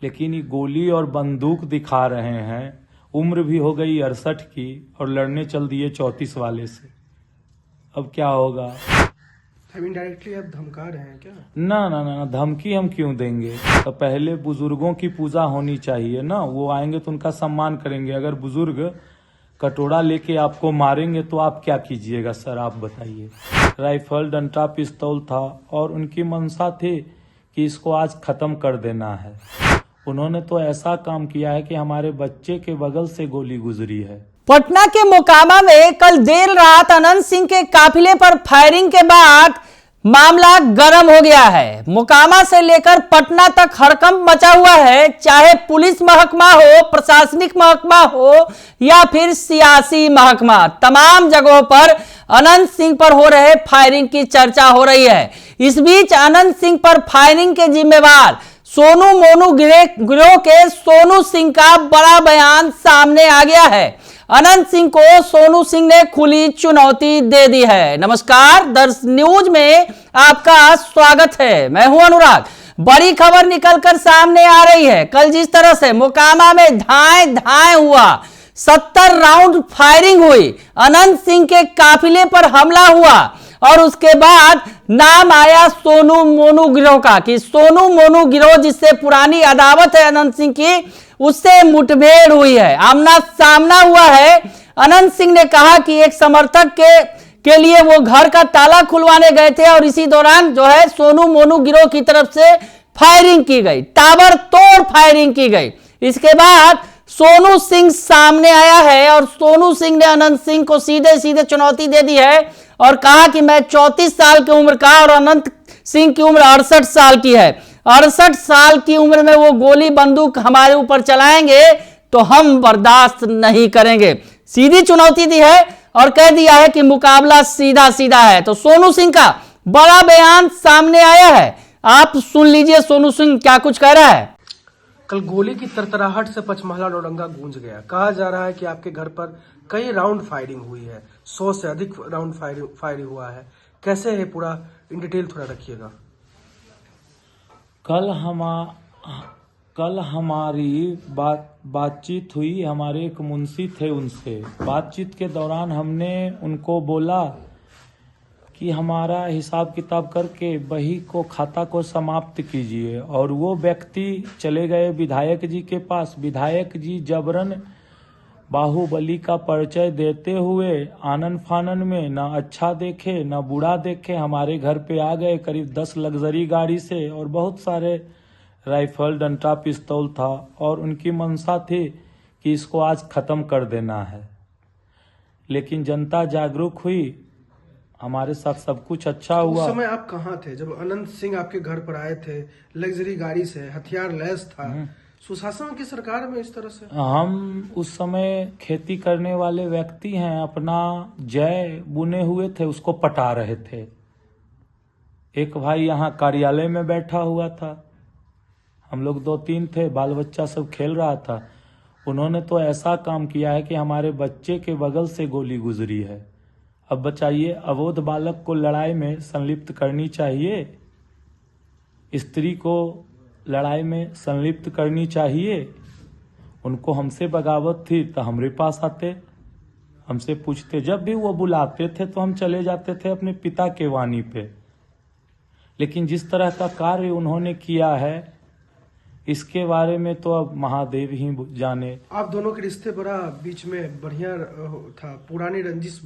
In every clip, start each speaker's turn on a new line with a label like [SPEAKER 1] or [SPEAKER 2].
[SPEAKER 1] लेकिन ये गोली और बंदूक दिखा रहे हैं। उम्र भी हो गई 68 की और लड़ने चल दिए 34 वाले से। अब क्या होगा?
[SPEAKER 2] इनडायरेक्टली आप धमका रहे हैं क्या?
[SPEAKER 1] ना ना ना ना, धमकी हम क्यों देंगे? तो पहले बुजुर्गों की पूजा होनी चाहिए ना। वो आएंगे तो उनका सम्मान करेंगे। अगर बुजुर्ग कटोरा लेके आपको मारेंगे तो आप क्या कीजिएगा सर, आप बताइए। राइफल, डंडा, पिस्तौल था और उनकी मंशा थी कि इसको आज खत्म कर देना है। उन्होंने तो ऐसा काम किया है कि हमारे बच्चे के बगल से गोली गुजरी है।
[SPEAKER 3] पटना के मोकामा में कल देर रात अनंत सिंह के काफिले पर फायरिंग के बाद मामला गर्म हो गया है। मोकामा से लेकर पटना तक हड़कंप मचा हुआ है। चाहे पुलिस महकमा हो, प्रशासनिक महकमा हो या फिर सियासी महकमा, तमाम जगहों पर अनंत सिंह पर हो रहे फायरिंग की चर्चा हो रही है। इस बीच अनंत सिंह पर फायरिंग के जिम्मेवार सोनू मोनू गिरोह के सोनू सिंह का बड़ा बयान सामने आ गया है। अनंत सिंह को सोनू सिंह ने खुली चुनौती दे दी है। नमस्कार, दर्श न्यूज में आपका स्वागत है। मैं हूं अनुराग। बड़ी खबर निकलकर सामने आ रही है। कल जिस तरह से मोकामा में धाए धाए हुआ, 70 राउंड फायरिंग हुई, अनंत सिंह के काफिले पर हमला हुआ और उसके बाद नाम आया सोनू मोनू गिरोह का कि सोनू मोनू गिरोह जिससे पुरानी अदावत है अनंत सिंह की, उससे मुठभेड़ हुई है, आमना सामना हुआ है। अनंत सिंह ने कहा कि एक समर्थक के लिए वो घर का ताला खुलवाने गए थे और इसी दौरान जो है सोनू मोनू गिरोह की तरफ से फायरिंग की गई, ताबड़तोड़ फायरिंग की गई। इसके बाद सोनू सिंह सामने आया है और सोनू सिंह ने अनंत सिंह को सीधे सीधे चुनौती दे दी है और कहा कि मैं 34 साल की उम्र का और अनंत सिंह की उम्र 68 साल की है। 68 साल की उम्र में वो गोली बंदूक हमारे ऊपर चलाएंगे तो हम बर्दाश्त नहीं करेंगे। सीधी चुनौती दी है और कह दिया है कि मुकाबला सीधा सीधा है। तो सोनू सिंह का बड़ा बयान सामने आया है। आप सुन लीजिए सोनू सिंह क्या कुछ कह रहा है।
[SPEAKER 2] कल गोली की तरतराहट से पचमहला डोरंगा गूंज गया। कहा जा रहा है कि आपके घर पर कई राउंड फायरिंग हुई है, 100 से अधिक राउंड फायरिंग हुआ है। कैसे है पूरा इन डिटेल थोड़ा रखिएगा।
[SPEAKER 1] कल हमारी बातचीत हुई। हमारे एक मुंशी थे, उनसे बातचीत के दौरान हमने उनको बोला कि हमारा हिसाब किताब करके बही को, खाता को समाप्त कीजिए। और वो व्यक्ति चले गए विधायक जी के पास। विधायक जी जबरन बाहुबली का परिचय देते हुए आनन फानन में न अच्छा देखे न बुरा देखे हमारे घर पे आ गए। करीब 10 लग्जरी गाड़ी से और बहुत सारे राइफल, डंडा, पिस्तौल था और उनकी मंशा थी कि इसको आज खत्म कर देना है। लेकिन जनता जागरूक हुई, हमारे साथ सब कुछ अच्छा हुआ।
[SPEAKER 2] उस समय आप कहाँ थे जब अनंत सिंह आपके घर पर आए थे? लग्जरी गाड़ी से, हथियार लैस था। सुशासन की सरकार में इस तरह से
[SPEAKER 1] हम उस समय खेती करने वाले व्यक्ति हैं, अपना जय बुने हुए थे, उसको पटा रहे थे। एक भाई यहाँ कार्यालय में बैठा हुआ था, हम लोग 2-3 थे, बाल बच्चा सब खेल रहा था। उन्होंने तो ऐसा काम किया है कि हमारे बच्चे के बगल से गोली गुजरी है। अब बताइए, अबोध बालक को लड़ाई में संलिप्त करनी चाहिए? स्त्री को लड़ाई में संलिप्त करनी चाहिए? उनको हमसे बगावत थी तो हमारे पास आते, हमसे पूछते। जब भी वो बुलाते थे तो हम चले जाते थे अपने पिता के वाणी पे। लेकिन जिस तरह का कार्य उन्होंने किया है, इसके बारे में तो अब महादेव ही जाने।
[SPEAKER 2] आप दोनों के रिश्ते बड़ा बीच में बढ़िया था, पुरानी रंजिश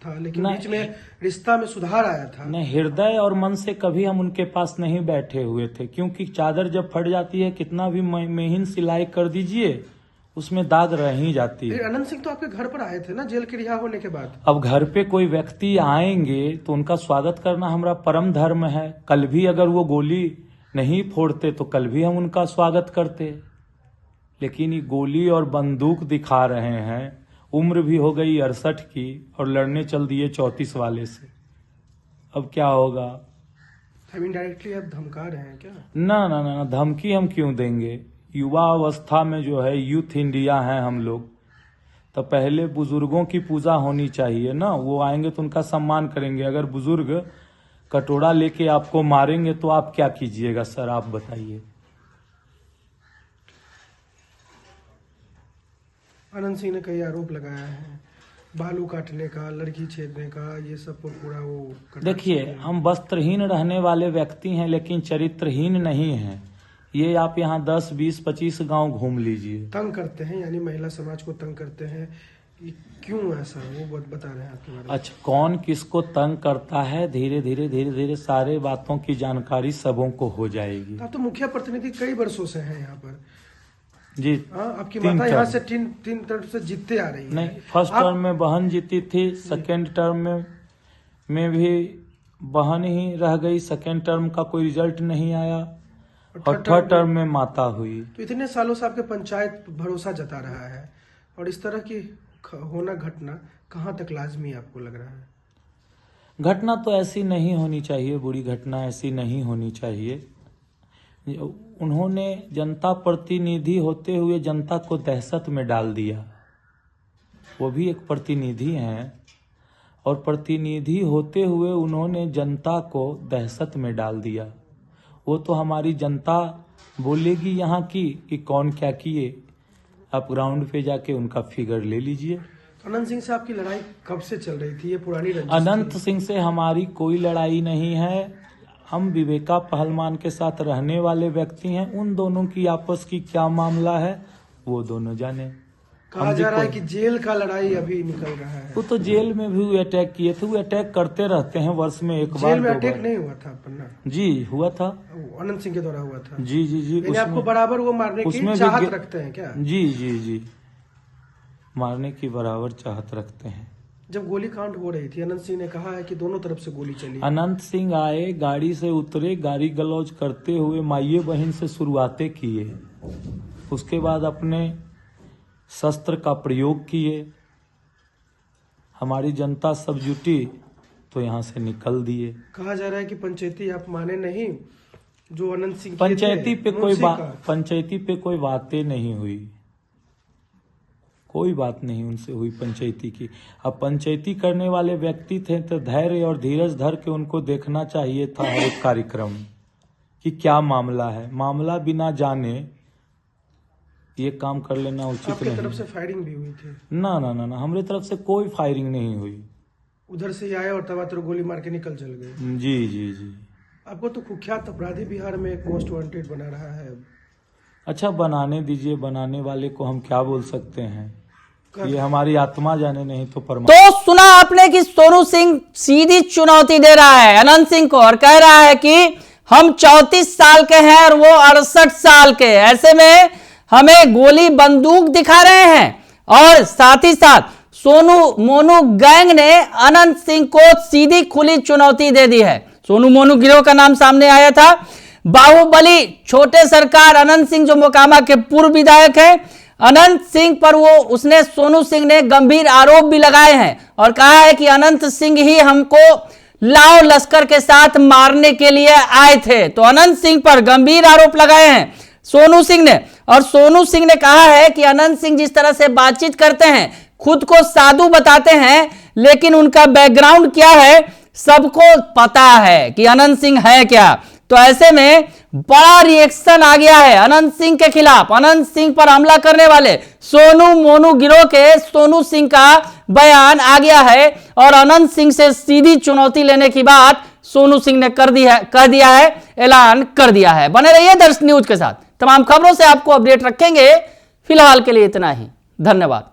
[SPEAKER 2] था, लेकिन बीच में रिश्ता में सुधार आया था।
[SPEAKER 1] नहीं, हृदय और मन से कभी हम उनके पास नहीं बैठे हुए थे, क्योंकि चादर जब फट जाती है, कितना भी महीन सिलाई कर दीजिए, उसमें दाग रह ही जाती है।
[SPEAKER 2] अनंत सिंह तो आपके घर पर आए थे ना, जेल के रिहा होने के बाद।
[SPEAKER 1] अब घर पे कोई व्यक्ति आएंगे तो उनका स्वागत करना हमारा परम धर्म है। कल भी अगर वो गोली नहीं फोड़ते तो कल भी हम उनका स्वागत करते। लेकिन ये गोली और बंदूक दिखा रहे हैं। उम्र भी हो गई 68 की और लड़ने चल दिए 34 वाले से। अब क्या होगा?
[SPEAKER 2] इनडायरेक्टली आप धमका रहे हैं क्या?
[SPEAKER 1] ना ना ना, धमकी हम क्यों देंगे? युवा अवस्था में जो है, यूथ इंडिया है हम लोग, तो पहले बुजुर्गों की पूजा होनी चाहिए ना। वो आएंगे तो उनका सम्मान करेंगे। अगर बुजुर्ग कटोरा लेके आपको मारेंगे तो आप क्या कीजिएगा सर, आप बताइए।
[SPEAKER 2] अनंत सिंह ने कई आरोप लगाया है, बालू काटने का, लड़की छेड़ने का, ये सब पर पूरा वो
[SPEAKER 1] देखिए, हम वस्त्रहीन रहने वाले व्यक्ति हैं लेकिन चरित्रहीन नहीं हैं। ये आप यहाँ 10, 20, 25 गांव घूम लीजिए।
[SPEAKER 2] तंग करते हैं, यानी महिला समाज को तंग करते हैं, ये क्यों ऐसा वो बता रहे हैं आपके बारे में?
[SPEAKER 1] अच्छा, कौन किसको तंग करता है, धीरे धीरे सारे बातों की जानकारी सबों को हो जाएगी।
[SPEAKER 2] आप तो मुखिया प्रतिनिधि कई वर्षों से हैं यहाँ पर
[SPEAKER 1] जी।
[SPEAKER 2] आपकी माता यहाँ से तीन तरफ से जीतते आ रही है।
[SPEAKER 1] नहीं, फर्स्ट टर्म में बहन जीती थी, सेकेंड टर्म में भी बहन ही रह गई, सेकेंड टर्म का कोई रिजल्ट नहीं आया और थर्ड टर्म में माता हुई।
[SPEAKER 2] तो इतने सालों से आपके पंचायत भरोसा जता रहा है और इस तरह की होना घटना कहाँ तक लाजमी आपको लग रहा है?
[SPEAKER 1] घटना तो ऐसी नहीं होनी चाहिए, बुरी घटना ऐसी नहीं होनी चाहिए। उन्होंने जनता प्रतिनिधि होते हुए जनता को दहशत में डाल दिया। वो भी एक प्रतिनिधि हैं और प्रतिनिधि होते हुए उन्होंने जनता को दहशत में डाल दिया। वो तो हमारी जनता बोलेगी यहाँ की कि कौन क्या किए, आप ग्राउंड पे जाके उनका फिगर ले लीजिए।
[SPEAKER 2] अनंत सिंह से आपकी लड़ाई कब से चल रही थी? ये पुरानी रंजिश
[SPEAKER 1] अनंत
[SPEAKER 2] थी?
[SPEAKER 1] सिंह से हमारी कोई लड़ाई नहीं है। हम विवेका पहलवान के साथ रहने वाले व्यक्ति हैं। उन दोनों की आपस की क्या मामला है वो दोनों जाने।
[SPEAKER 2] कहा जा रहा है कि जेल का लड़ाई अभी निकल रहा है।
[SPEAKER 1] वो तो जेल में भी अटैक किए थे, वो अटैक करते रहते हैं वर्ष में एक बार।
[SPEAKER 2] जेल में अटैक नहीं हुआ था पन्ना?
[SPEAKER 1] जी हुआ था,
[SPEAKER 2] अनंत सिंह के द्वारा हुआ था।
[SPEAKER 1] जी जी जी।
[SPEAKER 2] यानी आपको बराबर वो मारने की चाहत रखते हैं क्या?
[SPEAKER 1] जी जी जी, मारने की बराबर चाहत रखते हैं।
[SPEAKER 2] जब गोली कांड हो रही थी, अनंत सिंह ने कहा है कि दोनों तरफ से गोली चली।
[SPEAKER 1] अनंत सिंह आए, गाड़ी से उतरे, गाड़ी गलौज करते हुए माइये बहन से शुरुआतें किए, उसके बाद अपने शस्त्र का प्रयोग किए। हमारी जनता सब जुटी तो यहाँ से निकल दिए।
[SPEAKER 2] कहा जा रहा है कि पंचायती आप माने नहीं, जो अनंत सिंह
[SPEAKER 1] पंचायती पे कोई बातें नहीं हुई, कोई बात नहीं उनसे हुई पंचायती की। अब पंचायती करने वाले व्यक्ति थे तो धैर्य और धीरज धर के उनको देखना चाहिए था हर एक कार्यक्रम कि क्या मामला है। मामला बिना जाने ये काम कर लेना उचित नहीं।
[SPEAKER 2] आपकी तरफ से फायरिंग भी हुई थी?
[SPEAKER 1] ना ना ना ना, हमारी तरफ से कोई फायरिंग नहीं हुई।
[SPEAKER 2] उधर से ही आए और तबातर गोली मार के निकल चल गए।
[SPEAKER 1] जी जी जी।
[SPEAKER 2] आपको तो कुख्यात अपराधी बिहार में एक मोस्ट वांटेड बना रहा है।
[SPEAKER 1] अच्छा, बनाने दीजिए, बनाने वाले को हम क्या बोल सकते हैं, ये हमारी आत्मा जाने, नहीं तो परमात्मा।
[SPEAKER 3] तो सुना आपने कि सोनू सिंह सीधी चुनौती दे रहा है अनंत सिंह को और कह रहा है कि हम 34 साल के हैं और वो 68 साल के, ऐसे में हमें गोली बंदूक दिखा रहे हैं। और साथ ही साथ सोनू मोनू गैंग ने अनंत सिंह को सीधी खुली चुनौती दे दी है। सोनू मोनू गिरोह का नाम सामने आया था। बाहुबली छोटे सरकार अनंत सिंह जो मोकामा के पूर्व विधायक है, अनंत सिंह पर उसने सोनू सिंह ने गंभीर आरोप भी लगाए हैं और कहा है कि अनंत सिंह ही हमको लाओ लश्कर के साथ मारने के लिए आए थे। तो अनंत सिंह पर गंभीर आरोप लगाए हैं सोनू सिंह ने। और सोनू सिंह ने कहा है कि अनंत सिंह जिस तरह से बातचीत करते हैं, खुद को साधु बताते हैं, लेकिन उनका बैकग्राउंड क्या है सबको पता है कि अनंत सिंह है क्या। तो ऐसे में बड़ा रिएक्शन आ गया है अनंत सिंह के खिलाफ। अनंत सिंह पर हमला करने वाले सोनू मोनू गिरोह के सोनू सिंह का बयान आ गया है और अनंत सिंह से सीधी चुनौती लेने की बात सोनू सिंह ने कह दिया है, ऐलान कर दिया है। बने रहिए दर्श न्यूज के साथ, तमाम खबरों से आपको अपडेट रखेंगे। फिलहाल के लिए इतना ही, धन्यवाद।